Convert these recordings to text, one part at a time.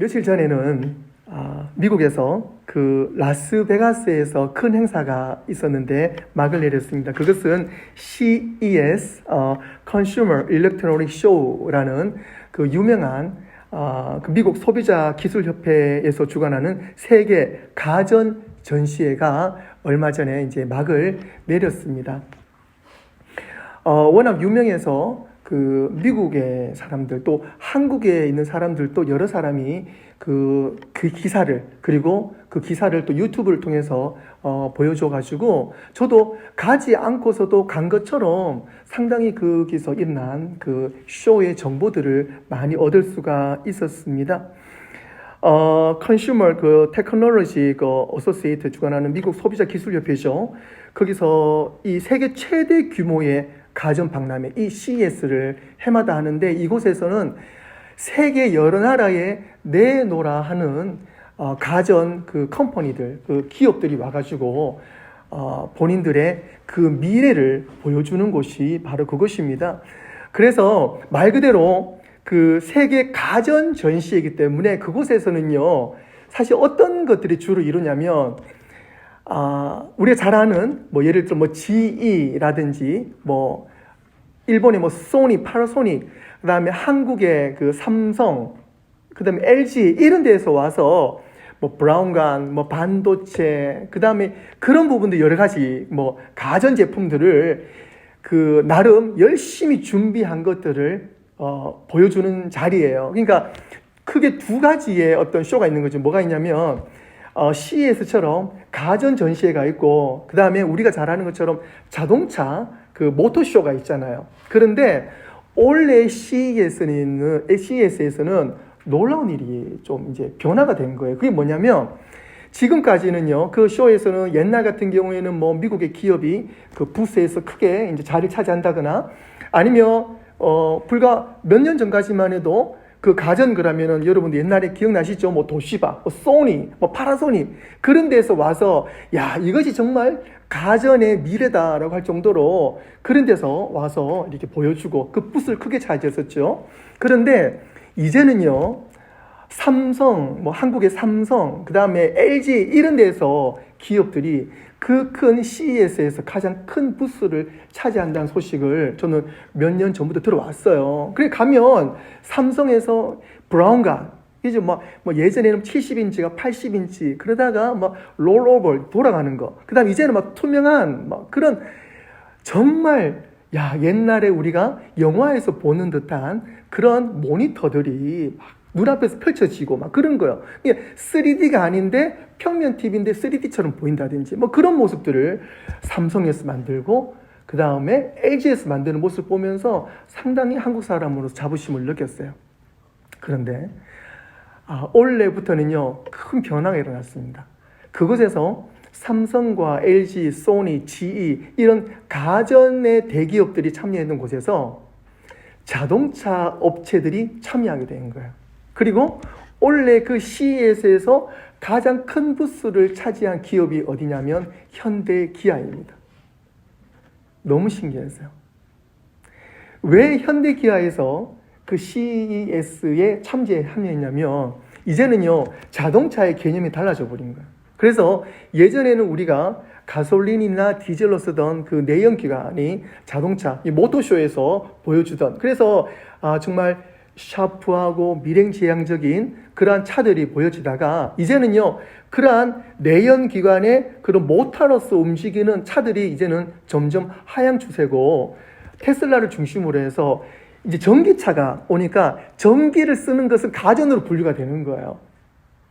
며칠 전에는 미국에서 그 라스베가스에서 큰 행사가 있었는데 막을 내렸습니다. 그것은 CES, Consumer Electronic Show라는 그 유명한 그 미국 소비자 기술협회에서 주관하는 세계 가전 전시회가 얼마 전에 이제 막을 내렸습니다. 워낙 유명해서 그 미국의 사람들 또 한국에 있는 사람들도 여러 사람이 그 기사를 그리고 그 기사를 또 유튜브를 통해서 보여줘가지고 저도 가지 않고서도 간 것처럼 상당히 거기서 일어난 그 쇼의 정보들을 많이 얻을 수가 있었습니다. 컨슈머 그 테크놀로지 그 어소시에이트 주관하는 미국 소비자 기술협회죠. 거기서 이 세계 최대 규모의 가전 박람회 이 CES를 해마다 하는데 이곳에서는 세계 여러 나라에 내놓으라 하는 가전 그 컴퍼니들 그 기업들이 와가지고 본인들의 그 미래를 보여주는 곳이 바로 그것입니다. 그래서 말 그대로 그 세계 가전 전시이기 때문에 그곳에서는요 사실 어떤 것들이 주로 이루냐면 우리가 잘 아는 뭐 예를 들어 뭐 GE라든지 뭐 일본의 뭐 소니, 파나소닉, 그다음에 한국의 그 삼성, 그다음에 LG 이런 데에서 와서 뭐 브라운관, 뭐 반도체, 그다음에 그런 부분들 여러 가지 뭐 가전 제품들을 그 나름 열심히 준비한 것들을 보여주는 자리예요. 그러니까 크게 두 가지의 어떤 쇼가 있는 거죠. 뭐가 있냐면 CES처럼 가전 전시회가 있고 그 다음에 우리가 잘 아는 것처럼 자동차 그 모터쇼가 있잖아요. 그런데 올해 CES에서는 놀라운 일이 좀 이제 변화가 된 거예요. 그게 뭐냐면 지금까지는요 그 쇼에서는 옛날 같은 경우에는 뭐 미국의 기업이 그 부스에서 크게 이제 자리를 차지한다거나 아니면 불과 몇 년 전까지만 해도 그 가전 그러면은 여러분들 옛날에 기억나시죠? 뭐 도시바, 뭐 소니, 뭐 파나소닉 그런 데서 와서 야 이것이 정말 가전의 미래다라고 할 정도로 그런 데서 와서 이렇게 보여주고 그 부스를 크게 차지했었죠. 그런데 이제는요 삼성, 뭐 한국의 삼성, 그 다음에 LG 이런 데서 기업들이 그 큰 CES에서 가장 큰 부스를 차지한다는 소식을 저는 몇 년 전부터 들어왔어요. 그래 가면 삼성에서 브라운관 이제 뭐 예전에는 70인치가 80인치 그러다가 막 롤오버 돌아가는 거. 그다음 이제는 막 투명한 막 그런 정말 야 옛날에 우리가 영화에서 보는 듯한 그런 모니터들이 막 눈앞에서 펼쳐지고 막 그런 거예요. 이게 3D가 아닌데 평면 TV인데 3D처럼 보인다든지 뭐 그런 모습들을 삼성에서 만들고 그 다음에 LG에서 만드는 모습을 보면서 상당히 한국 사람으로서 자부심을 느꼈어요. 그런데 올해부터는요 큰 변화가 일어났습니다. 그곳에서 삼성과 LG, 소니, GE 이런 가전의 대기업들이 참여했는 곳에서 자동차 업체들이 참여하게 된 거예요. 그리고 올해 그 CES에서 가장 큰 부스를 차지한 기업이 어디냐면 현대 기아입니다. 너무 신기했어요. 왜 현대 기아에서 그 CES에 참여했냐면 이제는요 자동차의 개념이 달라져 버린 거예요. 그래서 예전에는 우리가 가솔린이나 디젤로 쓰던 그 내연기관이 자동차 이 모터쇼에서 보여주던 그래서 정말 샤프하고 미래지향적인 그러한 차들이 보여지다가 이제는요 그러한 내연기관의 그런 모터로서 움직이는 차들이 이제는 점점 하향 추세고 테슬라를 중심으로 해서 이제 전기차가 오니까 전기를 쓰는 것은 가전으로 분류가 되는 거예요.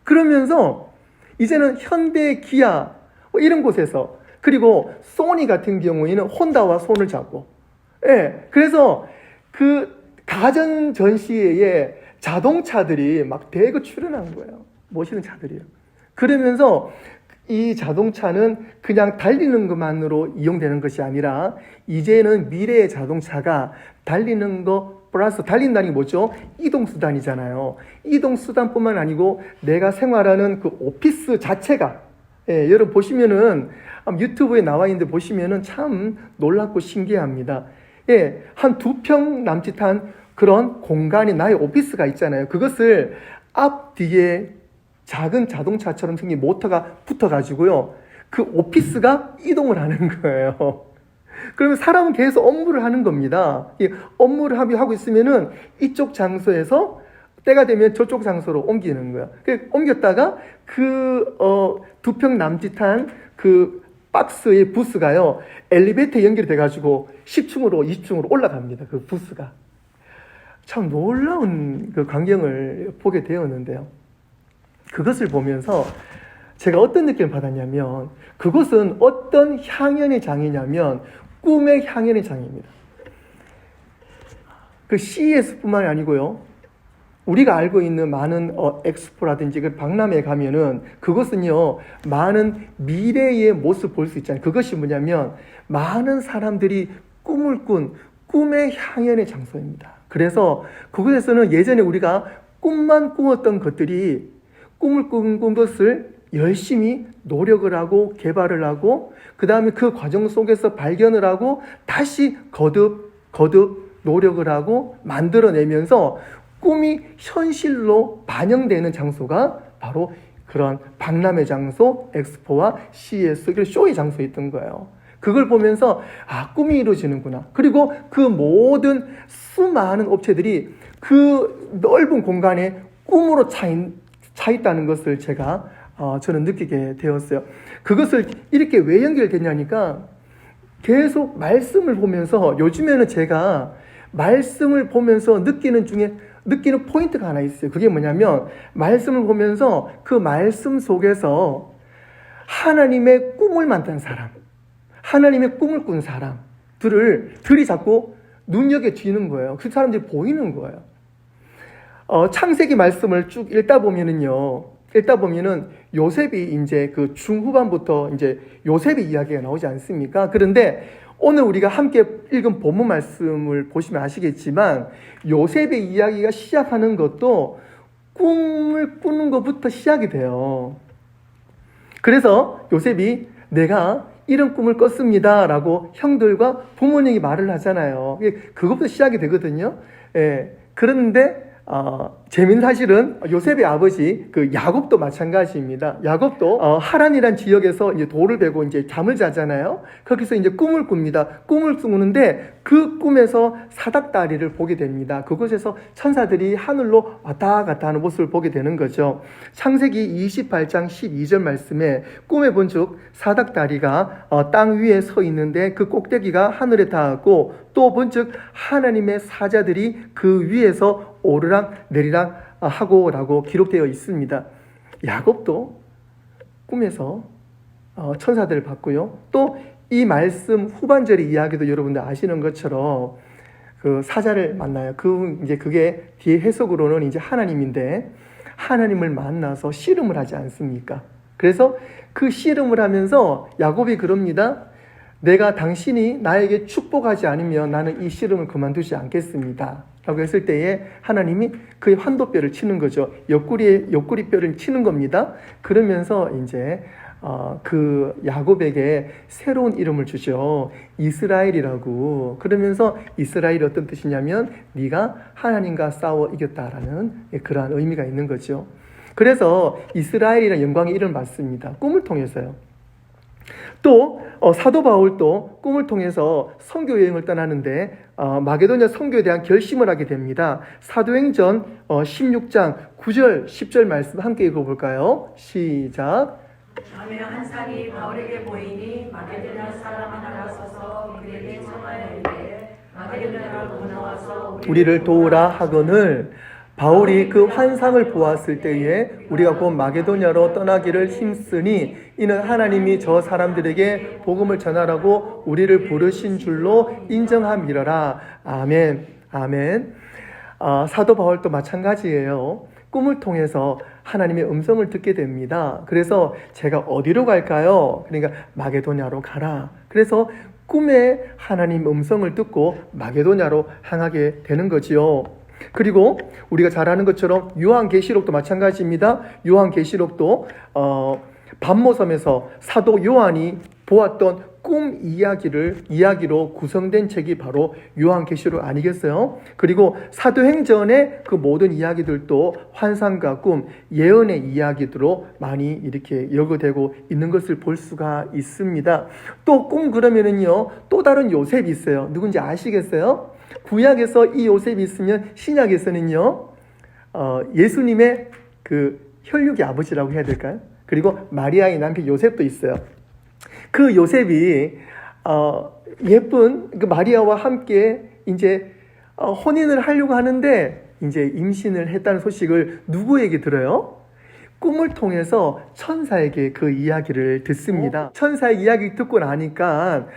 그러면서 이제는 현대, 기아 이런 곳에서 그리고 소니 같은 경우에는 혼다와 손을 잡고 그래서 그 가전 전시회에 자동차들이 막 대거 출연한 거예요. 멋있는 차들이요. 그러면서 이 자동차는 그냥 달리는 것만으로 이용되는 것이 아니라 이제는 미래의 자동차가 달리는 거 플러스 달린다는 게 뭐죠? 이동수단이잖아요. 이동수단뿐만 아니고 내가 생활하는 그 오피스 자체가 여러분 보시면은 유튜브에 나와 있는데 보시면은 참 놀랍고 신기합니다. 한 2평 남짓한 그런 공간이 나의 오피스가 있잖아요. 그것을 앞뒤에 작은 자동차처럼 생긴 모터가 붙어가지고요. 그 오피스가 이동을 하는 거예요. 그러면 사람은 계속 업무를 하는 겁니다. 이 업무를 하고 있으면은 이쪽 장소에서 때가 되면 저쪽 장소로 옮기는 거예요. 옮겼다가 그 2평 남짓한 그 박스의 부스가요, 엘리베이터에 연결이 돼가지고 10층으로 20층으로 올라갑니다. 그 부스가. 참 놀라운 그 광경을 보게 되었는데요. 그것을 보면서 제가 어떤 느낌을 받았냐면, 그것은 어떤 향연의 장이냐면 꿈의 향연의 장입니다. 그 CES뿐만이 아니고요, 우리가 알고 있는 많은 엑스포라든지 그 박람회에 가면은 그것은요, 많은 미래의 모습을 볼 수 있잖아요. 그것이 뭐냐면 많은 사람들이 꿈을 꾼 꿈의 향연의 장소입니다. 그래서 그곳에서는 예전에 우리가 꿈만 꾸었던 것들이 꿈을 꾼 것을 열심히 노력을 하고 개발을 하고, 그 다음에 그 과정 속에서 발견을 하고 다시 거듭 노력을 하고 만들어내면서 꿈이 현실로 반영되는 장소가 바로 그런 박람회 장소, 엑스포와 CES, 쇼의 장소였던 거예요. 그걸 보면서 꿈이 이루어지는구나. 그리고 그 모든 수많은 업체들이 그 넓은 공간에 꿈으로 차 있다는 것을 저는 느끼게 되었어요. 그것을 이렇게 왜 연결됐냐니까, 계속 말씀을 보면서 요즘에는 제가 말씀을 보면서 느끼는 포인트가 하나 있어요. 그게 뭐냐면, 말씀을 보면서 그 말씀 속에서 하나님의 꿈을 만든 사람, 하나님의 꿈을 꾼 사람들이 자꾸 눈여겨지는 거예요. 그 사람들이 보이는 거예요. 창세기 말씀을 쭉 읽다 보면은 요셉이 이제 그 중후반부터 이제 요셉의 이야기가 나오지 않습니까? 그런데 오늘 우리가 함께 읽은 본문 말씀을 보시면 아시겠지만, 요셉의 이야기가 시작하는 것도 꿈을 꾸는 것부터 시작이 돼요. 그래서 요셉이 내가 이런 꿈을 꿨습니다 라고 형들과 부모님이 말을 하잖아요. 그것부터 시작이 되거든요. 그런데 재미있는 사실은 요셉의 아버지 그 야곱도 마찬가지입니다. 야곱도 하란이란 지역에서 이제 돌을 베고 이제 잠을 자잖아요. 거기서 이제 꿈을 꿉니다. 꿈을 꾸는데 그 꿈에서 사닥다리를 보게 됩니다. 그곳에서 천사들이 하늘로 왔다 갔다 하는 모습을 보게 되는 거죠. 창세기 28장 12절 말씀에 꿈에 본즉 사닥다리가 땅 위에 서 있는데 그 꼭대기가 하늘에 닿았고, 또 본즉 하나님의 사자들이 그 위에서 오르락 내리락 하고 라고 기록되어 있습니다. 야곱도 꿈에서 천사들을 봤고요. 또 이 말씀 후반절의 이야기도 여러분들 아시는 것처럼 그 사자를 만나요. 그게 뒤에 해석으로는 이제 하나님인데, 하나님을 만나서 씨름을 하지 않습니까? 그래서 그 씨름을 하면서 야곱이 그럽니다. 내가 당신이 나에게 축복하지 않으면 나는 이 씨름을 그만두지 않겠습니다 라고 했을 때에 하나님이 그의 환도뼈를 치는 거죠. 옆구리뼈를 치는 겁니다. 그러면서 이제 그 야곱에게 새로운 이름을 주죠. 이스라엘이라고. 그러면서 이스라엘이 어떤 뜻이냐면 네가 하나님과 싸워 이겼다라는 그러한 의미가 있는 거죠. 그래서 이스라엘이라는 영광의 이름을 받습니다. 꿈을 통해서요. 또 사도 바울도 꿈을 통해서 선교 여행을 떠나는데 마게도냐 선교에 대한 결심을 하게 됩니다. 사도행전 16장 9절 10절 말씀 함께 읽어볼까요? 시작. 밤에 한 산이 바울에게 보이니 마게도냐 사람 하나가 서서 그에게 청하였는데 마게도냐로 건너와서 우리를 도우라 하거늘, 바울이 그 환상을 보았을 때에 우리가 곧 마게도냐로 떠나기를 힘쓰니 이는 하나님이 저 사람들에게 복음을 전하라고 우리를 부르신 줄로 인정함이러라. 아멘. 아멘. 사도 바울도 마찬가지예요. 꿈을 통해서 하나님의 음성을 듣게 됩니다. 그래서 제가 어디로 갈까요? 그러니까 마게도냐로 가라. 그래서 꿈에 하나님 음성을 듣고 마게도냐로 향하게 되는 거지요. 그리고 우리가 잘 아는 것처럼 요한계시록도 마찬가지입니다. 요한계시록도 밤모섬에서 사도 요한이 보았던 꿈 이야기로 구성된 책이 바로 요한계시록 아니겠어요? 그리고 사도행전의 그 모든 이야기들도 환상과 꿈, 예언의 이야기들로 많이 이렇게 여겨되고 있는 것을 볼 수가 있습니다. 또 꿈 그러면은요, 또 다른 요셉이 있어요. 누군지 아시겠어요? 구약에서 이 요셉이 있으면 신약에서는요, 예수님의 그 혈육의 아버지라고 해야 될까요? 그리고 마리아의 남편 요셉도 있어요. 그 요셉이 예쁜 그 마리아와 함께 이제 혼인을 하려고 하는데 이제 임신을 했다는 소식을 누구에게 들어요? 꿈을 통해서 천사에게 그 이야기를 듣습니다. 천사의 이야기 듣고 나니까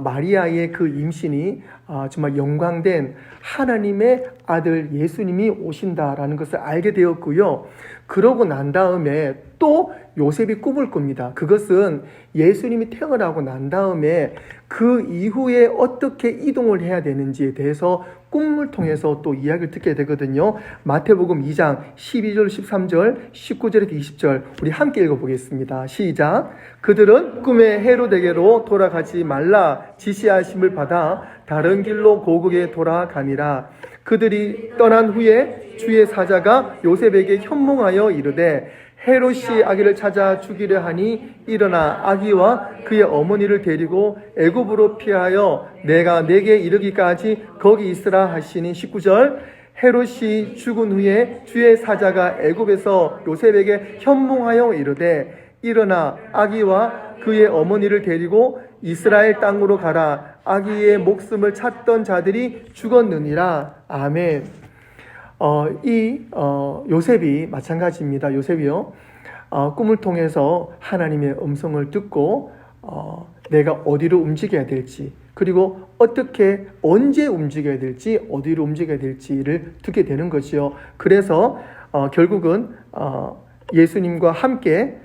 마리아의 그 임신이 정말 영광된 하나님의 아들 예수님이 오신다라는 것을 알게 되었고요. 그러고 난 다음에 또 요셉이 꿈을 꿉니다. 그것은 예수님이 태어나고 난 다음에 그 이후에 어떻게 이동을 해야 되는지에 대해서 꿈을 통해서 또 이야기를 듣게 되거든요. 마태복음 2장 12절, 13절, 19절에서 20절 우리 함께 읽어보겠습니다. 시작. 그들은 꿈에 헤로데게로 돌아가지 말라 지시하심을 받아 다른 길로 고국에 돌아가니라. 그들이 떠난 후에 주의 사자가 요셉에게 현몽하여 이르되 헤롯이 아기를 찾아 죽이려 하니 일어나 아기와 그의 어머니를 데리고 애굽으로 피하여 내가 내게 이르기까지 거기 있으라 하시니 19절. 헤롯이 죽은 후에 주의 사자가 애굽에서 요셉에게 현몽하여 이르되 일어나 아기와 그의 어머니를 데리고 이스라엘 땅으로 가라. 아기의 목숨을 찾던 자들이 죽었느니라. 아멘. 요셉이 마찬가지입니다. 요셉이요. 꿈을 통해서 하나님의 음성을 듣고 내가 어디로 움직여야 될지, 그리고 어떻게 언제 움직여야 될지, 어디로 움직여야 될지를 듣게 되는 것이요. 그래서 결국은 예수님과 함께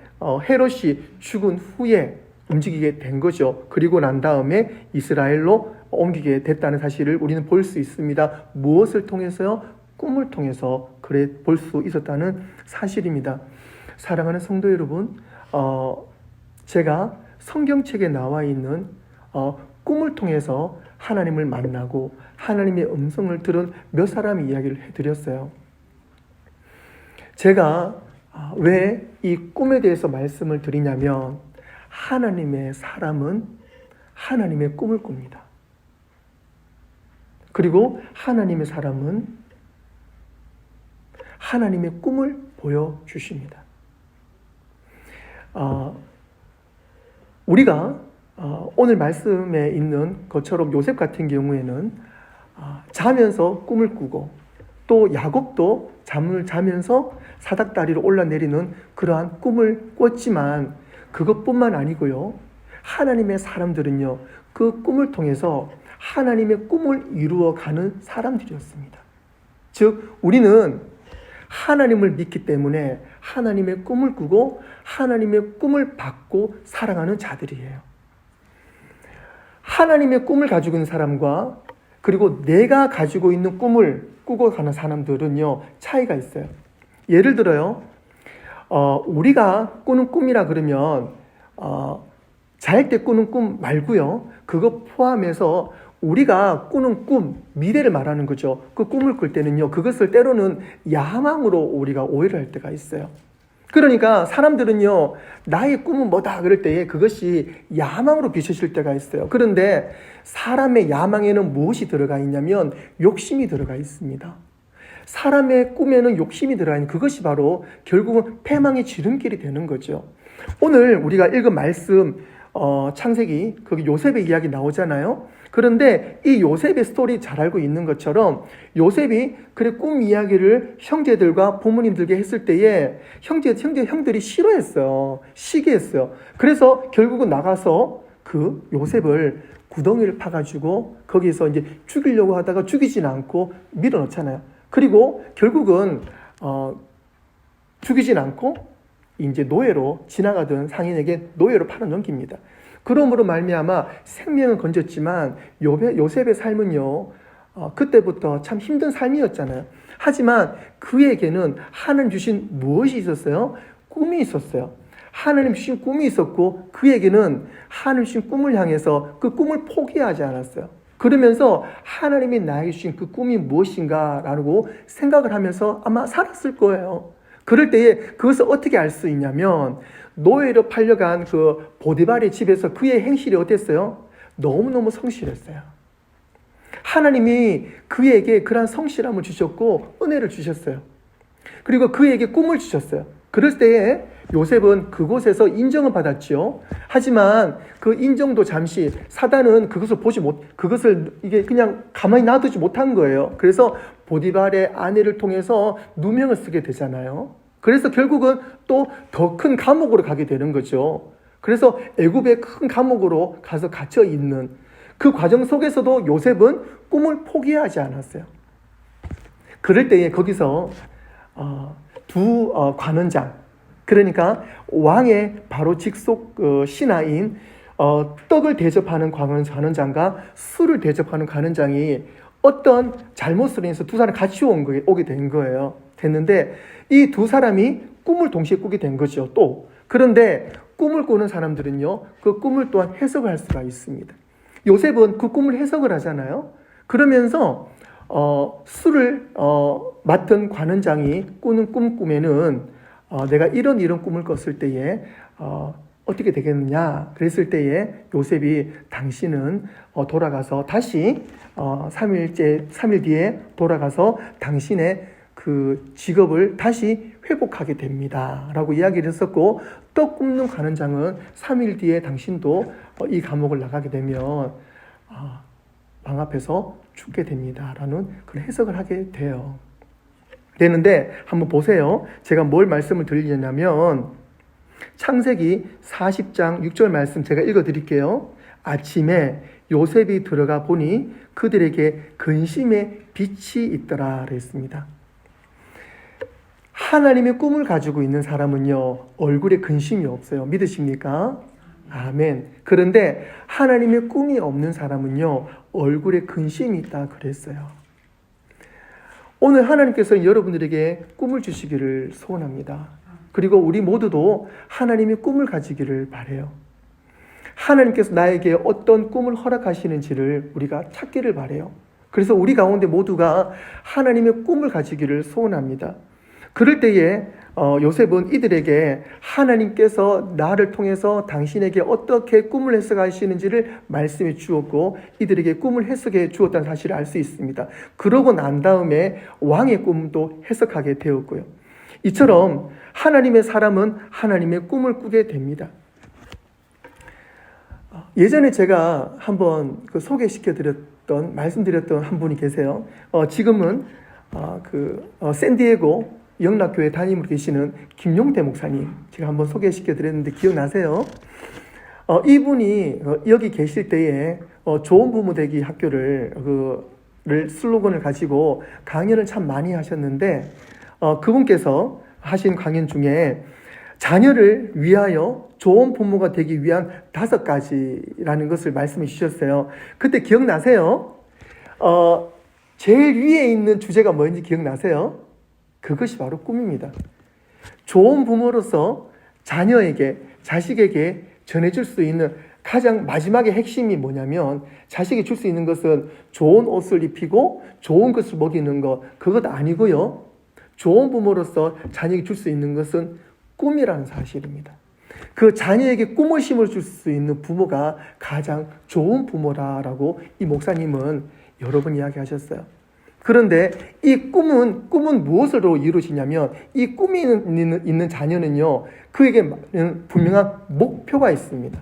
헤롯이 죽은 후에 움직이게 된 거죠. 그리고 난 다음에 이스라엘로 옮기게 됐다는 사실을 우리는 볼 수 있습니다. 무엇을 통해서요? 꿈을 통해서 그래 볼 수 있었다는 사실입니다. 사랑하는 성도 여러분, 제가 성경책에 나와 있는 꿈을 통해서 하나님을 만나고 하나님의 음성을 들은 몇 사람의 이야기를 해드렸어요. 제가 왜 이 꿈에 대해서 말씀을 드리냐면, 하나님의 사람은 하나님의 꿈을 꿉니다. 그리고 하나님의 사람은 하나님의 꿈을 보여주십니다. 우리가 오늘 말씀에 있는 것처럼 요셉 같은 경우에는 자면서 꿈을 꾸고, 또 야곱도 잠을 자면서 사닥다리로 올라내리는 그러한 꿈을 꿨지만, 그것뿐만 아니고요, 하나님의 사람들은요, 그 꿈을 통해서 하나님의 꿈을 이루어가는 사람들이었습니다. 즉, 우리는 하나님을 믿기 때문에 하나님의 꿈을 꾸고 하나님의 꿈을 받고 살아가는 자들이에요. 하나님의 꿈을 가지고 있는 사람과 그리고 내가 가지고 있는 꿈을 꾸고 가는 사람들은요, 차이가 있어요. 예를 들어요, 우리가 꾸는 꿈이라 그러면 잘 때 꾸는 꿈 말고요, 그거 포함해서 우리가 꾸는 꿈, 미래를 말하는 거죠. 그 꿈을 꿀 때는요, 그것을 때로는 야망으로 우리가 오해를 할 때가 있어요. 그러니까 사람들은요, 나의 꿈은 뭐다 그럴 때에 그것이 야망으로 비춰질 때가 있어요. 그런데 사람의 야망에는 무엇이 들어가 있냐면 욕심이 들어가 있습니다. 사람의 꿈에는 욕심이 들어가 있는, 그것이 바로 결국은 패망의 지름길이 되는 거죠. 오늘 우리가 읽은 말씀, 창세기, 거기 요셉의 이야기 나오잖아요. 그런데 이 요셉의 스토리 잘 알고 있는 것처럼 요셉이 그래 꿈 이야기를 형제들과 부모님들께 했을 때에 형들이 싫어했어요. 시기했어요. 그래서 결국은 나가서 그 요셉을 구덩이를 파가지고 거기서 이제 죽이려고 하다가 죽이진 않고 밀어넣잖아요. 그리고 결국은 죽이진 않고 이제 노예로 지나가던 상인에게 노예로 팔아넘깁니다. 그러므로 말미암아 생명은 건졌지만 요셉의 삶은요, 그때부터 참 힘든 삶이었잖아요. 하지만 그에게는 하나님 주신 무엇이 있었어요? 꿈이 있었어요. 하나님 주신 꿈이 있었고 그에게는 하나님 주신 꿈을 향해서 그 꿈을 포기하지 않았어요. 그러면서 하나님이 나에게 주신 그 꿈이 무엇인가라고 생각을 하면서 아마 살았을 거예요. 그럴 때에 그것을 어떻게 알 수 있냐면 노예로 팔려간 그 보디발의 집에서 그의 행실이 어땠어요? 너무너무 성실했어요. 하나님이 그에게 그러한 성실함을 주셨고 은혜를 주셨어요. 그리고 그에게 꿈을 주셨어요. 그럴 때에 요셉은 그곳에서 인정을 받았지요. 하지만 그 인정도 잠시 사단은 그것을 이게 그냥 가만히 놔두지 못한 거예요. 그래서 보디발의 아내를 통해서 누명을 쓰게 되잖아요. 그래서 결국은 또 더 큰 감옥으로 가게 되는 거죠. 그래서 애굽의 큰 감옥으로 가서 갇혀 있는 그 과정 속에서도 요셉은 꿈을 포기하지 않았어요. 그럴 때에 거기서 두 관원장, 그러니까 왕의 바로 직속 신하인 떡을 대접하는 관원장과 술을 대접하는 관원장이 어떤 잘못으로 인해서 두 사람이 같이 오게 된 거예요. 됐는데 이 두 사람이 꿈을 동시에 꾸게 된 거죠. 또 그런데 꿈을 꾸는 사람들은요, 그 꿈을 또한 해석을 할 수가 있습니다. 요셉은 그 꿈을 해석을 하잖아요. 그러면서 술을 맡은 관원장이 꾸는 꿈 꾸면은 내가 이런 꿈을 꿨을 때에 어떻게 되겠느냐 그랬을 때에 요셉이 당신은 돌아가서 다시 3일 뒤에 돌아가서 당신의 그 직업을 다시 회복하게 됩니다 라고 이야기를 했었고, 떡 굽는 관원장은 3일 뒤에 당신도 이 감옥을 나가게 되면 왕 앞에서 죽게 됩니다 라는 그런 해석을 하게 돼요. 되는데 한번 보세요. 제가 뭘 말씀을 드리려냐면 창세기 40장 6절 말씀 제가 읽어드릴게요. 아침에 요셉이 들어가 보니 그들에게 근심의 빛이 있더라 그랬습니다. 하나님의 꿈을 가지고 있는 사람은요, 얼굴에 근심이 없어요. 믿으십니까? 아멘. 그런데 하나님의 꿈이 없는 사람은요, 얼굴에 근심이 있다 그랬어요. 오늘 하나님께서 여러분들에게 꿈을 주시기를 소원합니다. 그리고 우리 모두도 하나님의 꿈을 가지기를 바라요. 하나님께서 나에게 어떤 꿈을 허락하시는지를 우리가 찾기를 바라요. 그래서 우리 가운데 모두가 하나님의 꿈을 가지기를 소원합니다. 그럴 때에 요셉은 이들에게 하나님께서 나를 통해서 당신에게 어떻게 꿈을 해석하시는지를 말씀해 주었고 이들에게 꿈을 해석해 주었다는 사실을 알 수 있습니다. 그러고 난 다음에 왕의 꿈도 해석하게 되었고요. 이처럼 하나님의 사람은 하나님의 꿈을 꾸게 됩니다. 예전에 제가 한번 소개시켜드렸던, 말씀드렸던 한 분이 계세요. 지금은 샌디에고 영락교회 담임으로 계시는 김용태 목사님, 제가 한번 소개시켜드렸는데 기억나세요? 이분이 여기 계실 때에 좋은 부모 되기 학교를 슬로건을 가지고 강연을 참 많이 하셨는데 그분께서 하신 강연 중에 자녀를 위하여 좋은 부모가 되기 위한 5가지라는 것을 말씀해 주셨어요. 그때 기억나세요? 제일 위에 있는 주제가 뭔지 기억나세요? 그것이 바로 꿈입니다. 좋은 부모로서 자녀에게, 자식에게 전해줄 수 있는 가장 마지막의 핵심이 뭐냐면 자식이 줄 수 있는 것은 좋은 옷을 입히고 좋은 것을 먹이는 것, 그것 아니고요. 좋은 부모로서 자녀에게 줄 수 있는 것은 꿈이라는 사실입니다. 그 자녀에게 꿈을 심어줄 수 있는 부모가 가장 좋은 부모라라고 이 목사님은 여러 번 이야기하셨어요. 그런데 이 꿈은 무엇으로 이루어지냐면 이 꿈이 있는 자녀는요, 그에게 분명한 목표가 있습니다.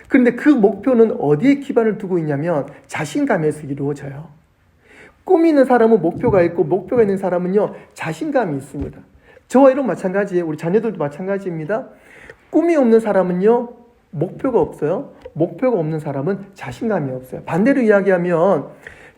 그런데 그 목표는 어디에 기반을 두고 있냐면 자신감에서 이루어져요. 꿈이 있는 사람은 목표가 있고 목표가 있는 사람은요, 자신감이 있습니다. 저와 이런 마찬가지예요. 우리 자녀들도 마찬가지입니다. 꿈이 없는 사람은요, 목표가 없어요. 목표가 없는 사람은 자신감이 없어요. 반대로 이야기하면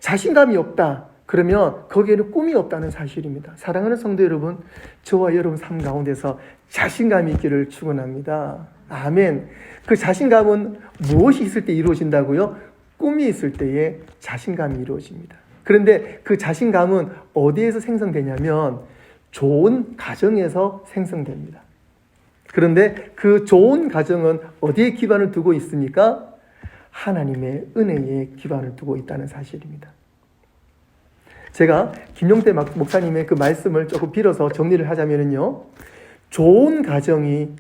자신감이 없다 그러면 거기에는 꿈이 없다는 사실입니다. 사랑하는 성도 여러분, 저와 여러분 삶 가운데서 자신감이 있기를 축원합니다. 아멘. 그 자신감은 무엇이 있을 때 이루어진다고요? 꿈이 있을 때에 자신감이 이루어집니다. 그런데 그 자신감은 어디에서 생성되냐면 좋은 가정에서 생성됩니다. 그런데 그 좋은 가정은 어디에 기반을 두고 있습니까? 하나님의 은혜에 기반을 두고 있다는 사실입니다. 제가 김용태 목사님의 그 말씀을 조금 빌어서 정리를 하자면요. 좋은 가정이,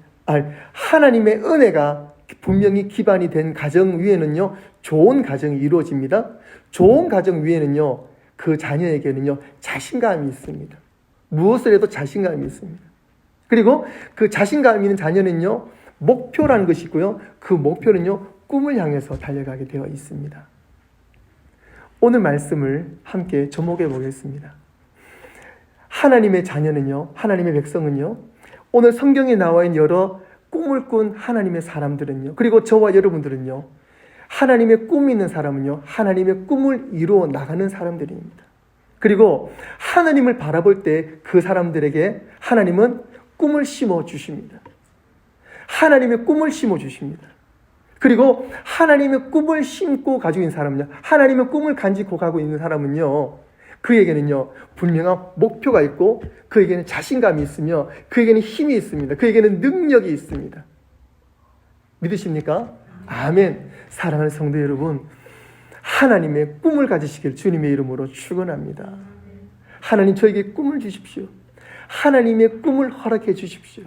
하나님의 은혜가 분명히 기반이 된 가정 위에는요, 좋은 가정이 이루어집니다. 좋은 가정 위에는요, 그 자녀에게는요, 자신감이 있습니다. 무엇을 해도 자신감이 있습니다. 그리고 그 자신감 있는 자녀는요, 목표라는 것이 있고요, 그 목표는요, 꿈을 향해서 달려가게 되어 있습니다. 오늘 말씀을 함께 접목해 보겠습니다. 하나님의 자녀는요, 하나님의 백성은요, 오늘 성경에 나와 있는 여러 꿈을 꾼 하나님의 사람들은요, 그리고 저와 여러분들은요, 하나님의 꿈이 있는 사람은요, 하나님의 꿈을 이루어 나가는 사람들입니다. 그리고 하나님을 바라볼 때 그 사람들에게 하나님은 꿈을 심어 주십니다. 하나님의 꿈을 심어 주십니다. 그리고 하나님의 꿈을 심고 가지고 있는 사람은요, 하나님의 꿈을 간직하고 가고 있는 사람은요, 그에게는요, 분명한 목표가 있고, 그에게는 자신감이 있으며, 그에게는 힘이 있습니다. 그에게는 능력이 있습니다. 믿으십니까? 아멘. 사랑하는 성도 여러분, 하나님의 꿈을 가지시길 주님의 이름으로 축원합니다. 하나님 저에게 꿈을 주십시오. 하나님의 꿈을 허락해 주십시오.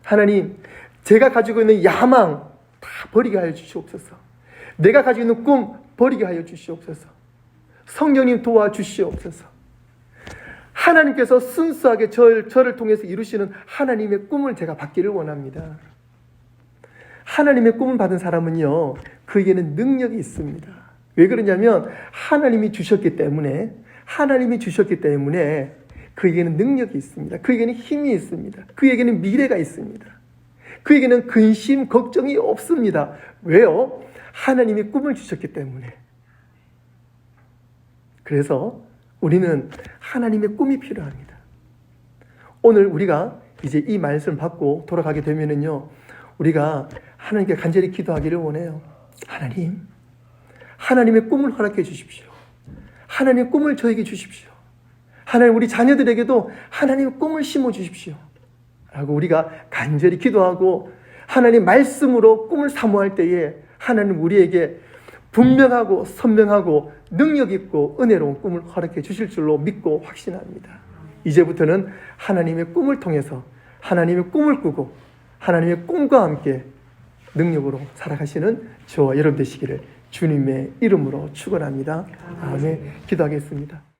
하나님, 제가 가지고 있는 야망 다 버리게 하여 주시옵소서. 내가 가지고 있는 꿈 버리게 하여 주시옵소서. 성령님 도와주시옵소서. 하나님께서 순수하게 저를 통해서 이루시는 하나님의 꿈을 제가 받기를 원합니다. 하나님의 꿈을 받은 사람은요, 그에게는 능력이 있습니다. 왜 그러냐면 하나님이 주셨기 때문에 그에게는 능력이 있습니다. 그에게는 힘이 있습니다. 그에게는 미래가 있습니다. 그에게는 근심, 걱정이 없습니다. 왜요? 하나님이 꿈을 주셨기 때문에. 그래서 우리는 하나님의 꿈이 필요합니다. 오늘 우리가 이제 이 말씀을 받고 돌아가게 되면은요, 우리가 하나님께 간절히 기도하기를 원해요. 하나님, 하나님의 꿈을 허락해 주십시오. 하나님의 꿈을 저에게 주십시오. 하나님, 우리 자녀들에게도 하나님의 꿈을 심어 주십시오. 라고 우리가 간절히 기도하고 하나님 말씀으로 꿈을 사모할 때에 하나님 우리에게 분명하고 선명하고 능력 있고 은혜로운 꿈을 허락해 주실 줄로 믿고 확신합니다. 이제부터는 하나님의 꿈을 통해서 하나님의 꿈을 꾸고 하나님의 꿈과 함께 능력으로 살아가시는 저와 여러분 되시기를 주님의 이름으로 축원합니다. 아멘. 기도하겠습니다.